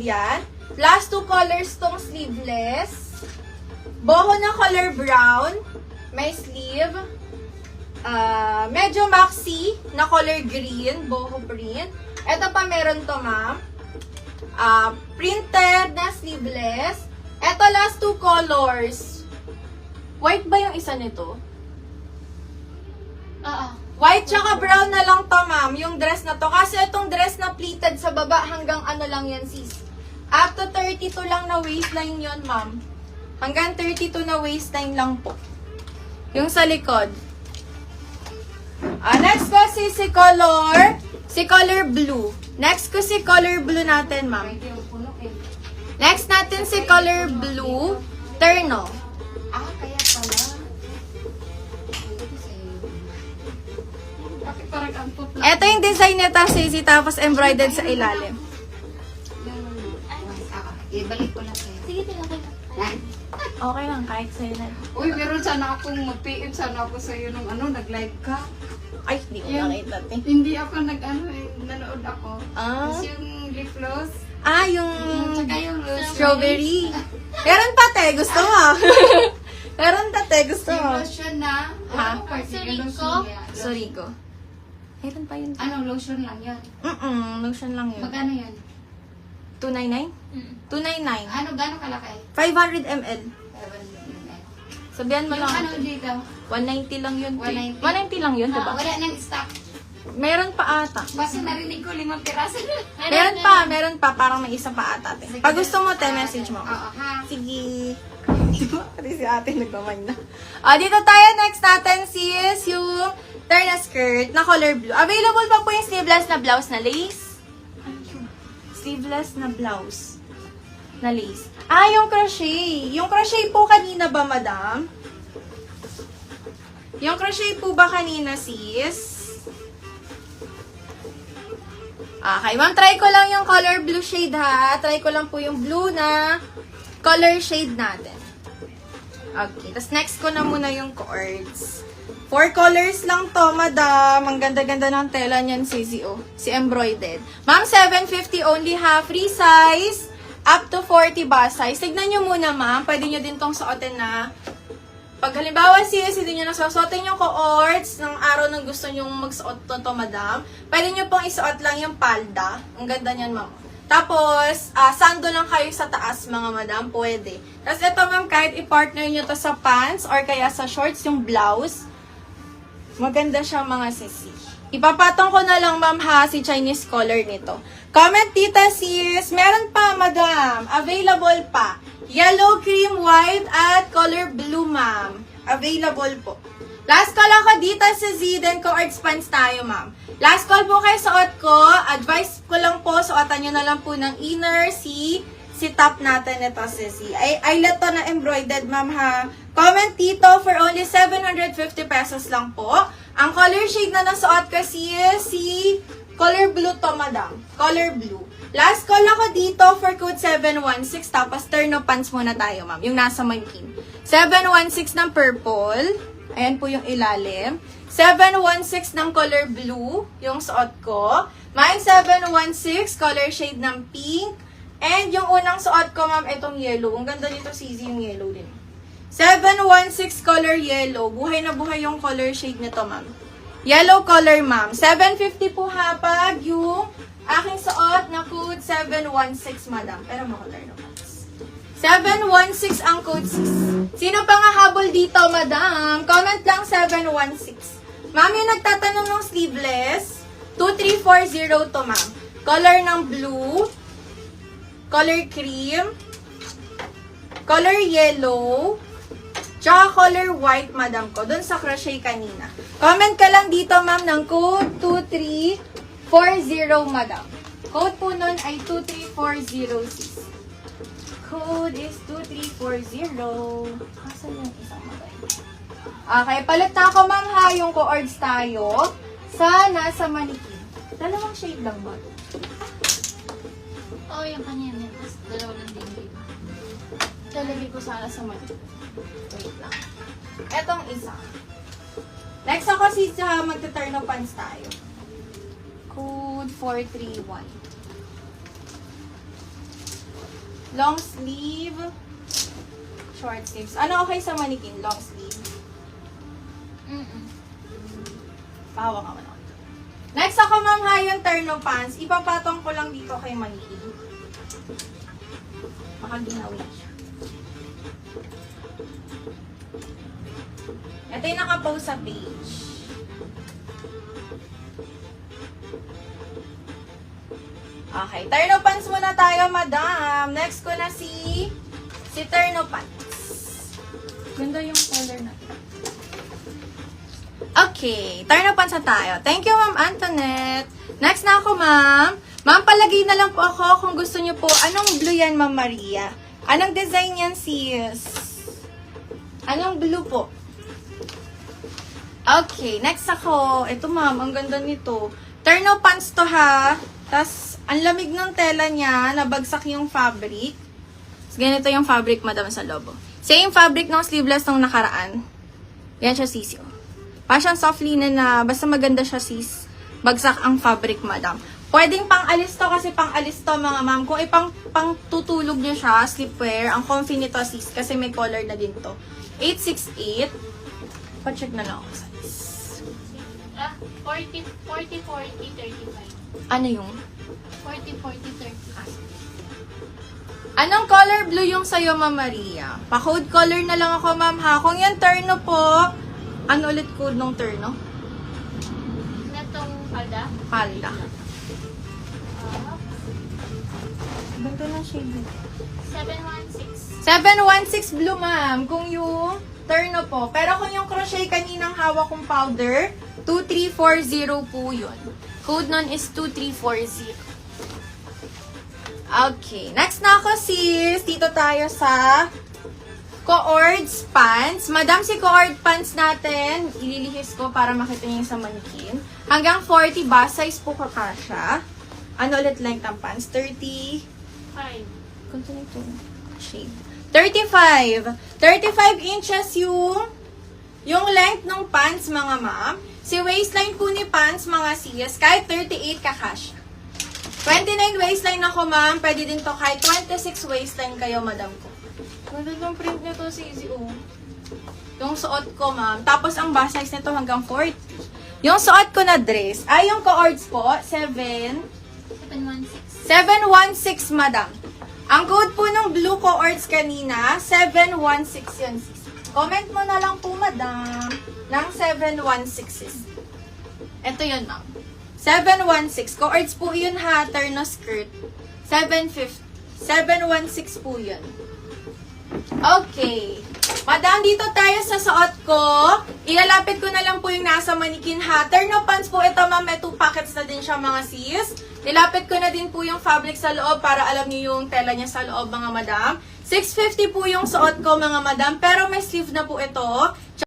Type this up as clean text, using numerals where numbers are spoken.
yan. Last 2 colors tong sleeveless. Boho na color brown. May sleeve. Medyo maxi na color green. Boho print. Ito pa meron to, ma'am. Printed na sleeveless. Ito last 2 colors. White ba yung isa nito? White tsaka brown na lang to, ma'am. Yung dress na to. Kasi itong dress na pleated sa baba hanggang ano lang yan, sis. Up to 32 lang na waistline yon, ma'am. Hanggang 32 na waistline lang po. Yung sa likod. Next ko si color blue. Next ko si color blue natin, ma'am. Next natin si color blue, terno. Kaya pala. Bakit parang ampot lang? Ito yung design nito, sisi, tapos embroidered sa ilalim. Ibalik ko lang sa'yo. Sige, tinakay. Okay lang, kahit sa'yo na. Uy, meron sana akong mag-PM sana ako sa'yo nung nag-live ka. Ay, hindi ko Yun. nakita, te. Hindi ako nanood ako. Ah? Tapos yung lip gloss. Yung Tsaka yung lotion. strawberry. Meron pa, te. Gusto mo? Meron pa, te. Gusto Yung mo? lotion na. Ha? Lotion yan. Sorry ko. Meron pa yun. Ano, lotion lang yan. Lotion lang yun. Magkano yan? 299? 299. Ano, gano'ng kalaki? 500 ml. Sabihan mo Yung lang. ano dito? 190 lang yun. 190? 190 lang yun, diba? Wala nang stock. Meron pa ata. Basta narinig ko 5 piraso na. Meron pa. Parang may isa pa ata. Te. Pag gusto mo, te, message mo. Oo, ha? Sige. Pati si ate nagmamay na. Dito tayo. Next natin sis yung terna skirt na color blue. Available pa po yung sleeveless na blouse na lace. Sleeveless na blouse na lace. Yung crochet. Yung crochet po kanina ba, madam? Yung crochet po ba kanina, sis? Okay, ma'am, try ko lang yung color blue shade, ha? Try ko lang po yung blue na color shade natin. Okay, tapos next ko na muna yung cords. 4 colors lang to, madam. Ang ganda-ganda ng tela niyan, sisi, oh. Si embroidered. Ma'am, 750 only, ha? Free size, up to 40 bust size. Tignan nyo muna, ma'am. Pwede nyo din tong suotin na pag halimbawa, sis, hindi nyo nasusuotin yung cords ng araw na gusto nyo magsuot to, madam. Pwede nyo pong isuot lang yung palda. Ang ganda niyan, ma'am. Tapos, sando lang kayo sa taas, mga madam. Pwede. Tapos ito, ma'am, kahit i-partner nyo to sa pants or kaya sa shorts, yung blouse, maganda siya, mga sisi. Ipapatong ko na lang, ma'am, ha, si Chinese color nito. Comment, tita, sis. Meron pa, madam. Available pa. Yellow, cream, white, at color blue, ma'am. Available po. Last call ako dito sa Ziden ko Arts Pants tayo, ma'am. Last call po kayo suot ko. Advice ko lang po, suotan nyo na lang po ng inner si top natin ito, sisi. Eyelet to na embroidered, ma'am, ha. Comment dito for only 750 pesos lang po. Ang color shade na nasuot ko si color blue to, madam. Color blue. Last call ako dito for code 716. Tapos terno pants muna tayo, ma'am. Yung nasa mankin. 716 ng purple. Ayan po yung ilalim. 716 ng color blue. Yung suot ko. May 716 color shade ng pink. And yung unang suot ko, ma'am, itong yellow. Ang ganda nito, CZ, yung yellow din. 716 color yellow. Buhay na buhay yung color shade nito, ma'am. Yellow color, ma'am. 750 po ha pag yung aking suot na code 716, madam. Pero makular na pants. 716 ang code 6. Sino pa nga habol dito, madam? Comment lang 716. Ma'am, yung nagtatanong ng sleeveless, 2340 to, ma'am. Color ng blue, color cream, color yellow, tsaka color white, madam ko. Doon sa crochet kanina. Comment ka lang dito, ma'am, ng code 2340, madam. Code po nun ay 2340. Code is 2340. Asan yung isang magay? Okay, palit na ako, ma'am, ha, yung cords tayo sa nasa manikin. Dalawang shade lang ba? Oo, yung kanya yan. Tapos dalawa lang din yun. Lalagay ko sana sa manikin. Wait lang. Etong isa. Next ako sa magta-turn of pants tayo. Code 431. Long sleeve. Short sleeves. Ano okay sa manikin? Long sleeve. Pahawa ka man ako. Next ako, ma'am, ha, yung terno pants. Ipapatong ko lang dito kay manikin. Baka ginawi siya. Ito yung nakapost sa page. Okay, terno pants muna tayo, madam. Next ko na si terno pants. Ganda yung color natin. Okay, terno pants na tayo. Thank you, Ma'am Antoinette. Next na ako, ma'am. Ma'am, palagay na lang po ako kung gusto niyo po. Anong blue yan, Ma'am Maria? Anong design yan, sis? Anong blue po? Okay, next ako. Ito, ma'am, ang ganda nito. Terno pants to, ha. Tapos, ang lamig ng tela niya, nabagsak yung fabric. Tapos, ganito yung fabric, madam, sa lobo. Same fabric ng sleeveless nung nakaraan. Yan siya, sis. Parang siyang soft linen na, basta maganda siya, sis. Bagsak ang fabric, madam. Pwedeng pang-alis to kasi pang-alis to, mga ma'am. Kung pang tutulog niyo siya, sleepwear, ang comfy nito, sis, kasi may color na din to. 868. Pa-check na lang ako, sis. 40, 35. Ano yung? 40, 35. Anong color blue yung sa'yo, Ma'am Maria? Pa-code color na lang ako, ma'am, ha? Kung yung terno po, ano ulit code ng terno? Natong palda. Palda. Ganito na shade. 716. 716 blue, ma'am. Kung yung terno po. Pero kung yung crochet kaninang hawak kong powder, 2340 po yun. Code nun is 2340. Okay. Next na ako, sis. Dito tayo sa Coords pants. Madam, si Coord pants natin, ililihis ko para makita niyo yung sa manikin. Hanggang 40 ba? Size po kakasya. Ano ulit length ng pants? 30. 5. Kunto nito. Shade. 35. 35 inches yung length ng pants, mga ma'am. Si waistline po ni pants, mga sis, kahit 38 kakasya. 29 waistline ako, ma'am. Pwede din to kahit 26 waistline kayo, madam ko. Ganda yung print nito, sis. Yung suot ko, ma'am. Tapos ang bust size nito hanggang 40. Yung suot ko na dress, ay yung Coords po, 716. 716, madam. Ang code po ng blue Coords kanina, 716 yun, sis. Comment mo na lang po, madam, ng 716, sis. Ito yun, ma'am. 716. Coords po yun, ha. Terno skirt. 750. 716 po yun. Okay. Madam, dito tayo sa suot ko. Ilalapit ko na lang po yung nasa manikin, ha. Terno pants po ito, ma'am. May 2 pockets na din siya, mga sis. Nilapit ko na din po yung fabric sa loob para alam niyo yung tela niya sa loob, mga madam. 650 po yung suot ko, mga madam. Pero may sleeve na po ito.